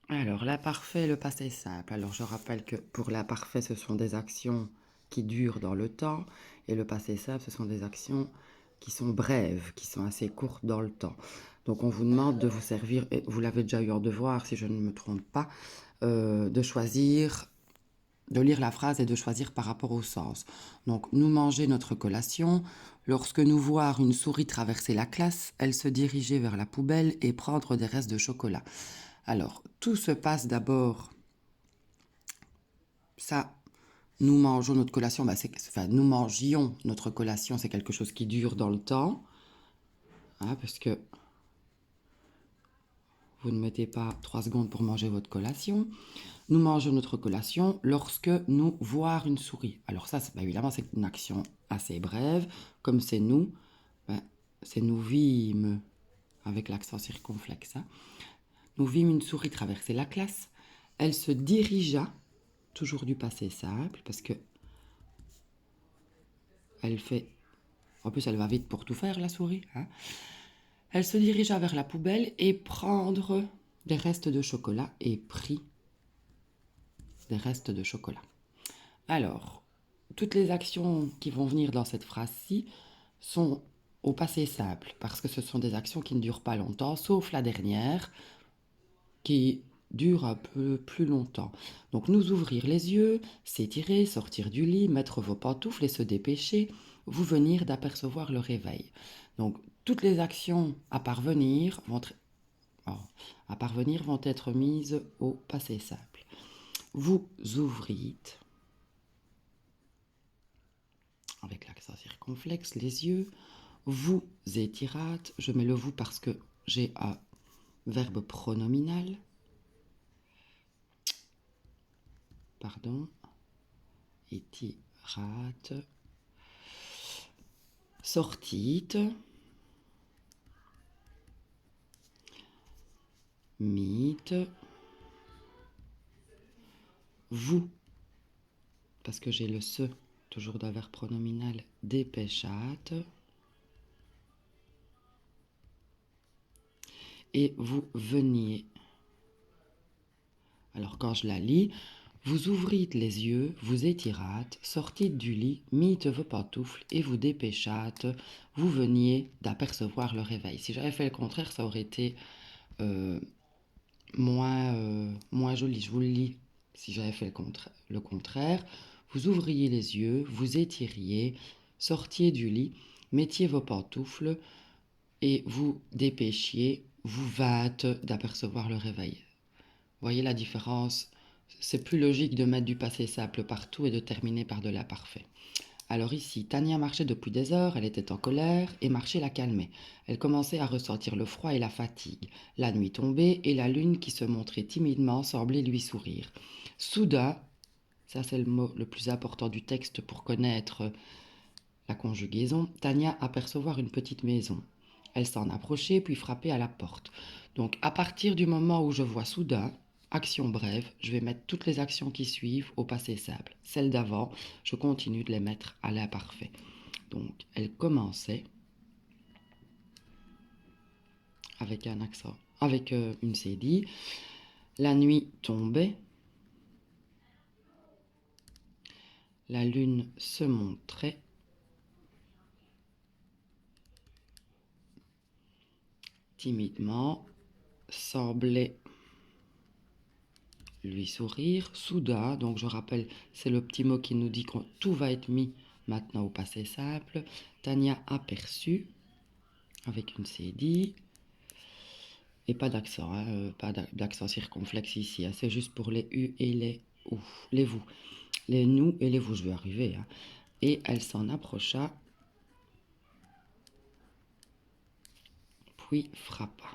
Alors, l'imparfait et le passé simple. Alors, je rappelle que pour l'imparfait, ce sont des actions qui durent dans le temps, et le passé simple, ce sont des actions qui sont brèves, qui sont assez courtes dans le temps. Donc, on vous demande de vous servir, et vous l'avez déjà eu en devoir, si je ne me trompe pas, de choisir, de lire la phrase et de choisir par rapport au sens. Donc, nous manger notre collation. Lorsque nous voir une souris traverser la classe, elle se dirigeait vers la poubelle et prendre des restes de chocolat. Alors, tout se passe d'abord, ça, nous mangeons notre collation, nous mangions notre collation, c'est quelque chose qui dure dans le temps, hein, parce que vous ne mettez pas 3 secondes pour manger votre collation. Nous mangeons notre collation lorsque nous voir une souris. Alors ça, évidemment, c'est une action assez brève, comme c'est nous, c'est nous vîmes, avec l'accent circonflexe, hein. Nous vîmes une souris traverser la classe, elle se dirigea, toujours du passé simple, parce que elle fait... En plus, elle va vite pour tout faire, la souris, hein. Elle se dirigea vers la poubelle et prendre des restes de chocolat et prit des restes de chocolat. Alors, toutes les actions qui vont venir dans cette phrase-ci sont au passé simple, parce que ce sont des actions qui ne durent pas longtemps, sauf la dernière, qui dure un peu plus longtemps. Donc, nous ouvrir les yeux, s'étirer, sortir du lit, mettre vos pantoufles et se dépêcher, vous venir d'apercevoir le réveil. Donc, toutes les actions à parvenir vont être mises au passé simple. Vous ouvrîtes, avec l'accent circonflexe, les yeux. Vous étirâtes, je mets le vous parce que j'ai un verbe pronominal. Pardon. Étirate. Sortite. Mite. Vous, parce que j'ai le se, toujours d'un verbe pronominal, dépêchate. Et vous veniez. Alors quand je la lis, vous ouvrîtes les yeux, vous étirâtes, sortîtes du lit, mîtes vos pantoufles et vous dépêchâtes, vous veniez d'apercevoir le réveil. Si j'avais fait le contraire, ça aurait été moins joli. Je vous le lis. Si j'avais fait le contraire, vous ouvriez les yeux, vous étiriez, sortiez du lit, mettiez vos pantoufles et vous dépêchiez, vous vîntes d'apercevoir le réveil. Voyez la différence? C'est plus logique de mettre du passé simple partout et de terminer par de l'imparfait. Alors ici, Tania marchait depuis des heures, elle était en colère et marcher la calmait. Elle commençait à ressentir le froid et la fatigue. La nuit tombait et la lune qui se montrait timidement semblait lui sourire. Soudain, ça c'est le mot le plus important du texte pour connaître la conjugaison, Tania apercevoir une petite maison. Elle s'en approchait puis frappait à la porte. Donc à partir du moment où je vois soudain, action brève, je vais mettre toutes les actions qui suivent au passé simple. Celles d'avant, je continue de les mettre à l'imparfait. Donc elle commençait avec un accent, avec une cédille. La nuit tombait. La lune se montrait. Timidement, semblait lui sourire. Soudain, donc je rappelle, c'est le petit mot qui nous dit que tout va être mis maintenant au passé simple. Tania aperçut, avec une cédille, et pas d'accent, hein, pas d'accent circonflexe ici, hein, c'est juste pour les U et les OU, les vous, les nous et les vous, je vais arriver, hein. Et elle s'en approcha, puis frappa.